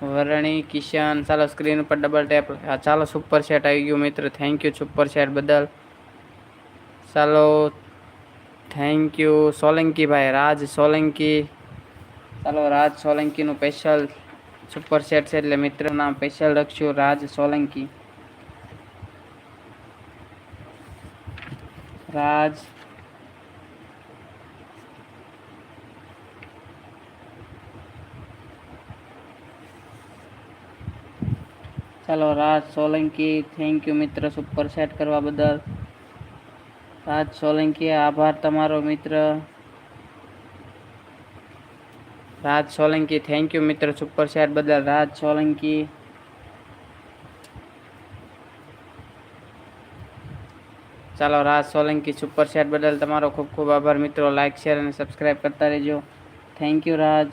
વરણી કિશન, ચાલો સ્ક્રીન ઉપર ડબલ ટેપ. ચાલો સુપર સેટ આવી ગયું મિત્ર, થેન્ક યુ સુપર સેટ બદલ. ચાલો થેન્ક યુ સોલંકી ભાઈ, રાજ સોલંકી. ચાલો રાજ સોલંકીનું સ્પેશિયલ સુપર સેટ છે એટલે મિત્ર નામ સ્પેશિયલ લખશું રાજ સોલંકી. રાજ ચાલો રાજ સોલંકી, થેન્ક યુ મિત્ર સુપર સેટ કરવા બદલ. રાજ સોલંકી આભાર તમારો મિત્ર. રાજ સોલંકી થેન્ક યુ મિત્ર સુપર સેટ બદલ. રાજ સોલંકી ચાલો રાજ સોલંકી સુપર સેટ બદલ તમારો ખૂબ ખૂબ આભાર મિત્રો. લાઇક શેર અને સબસ્ક્રાઈબ કરતા રહેજો. Thank you Raj.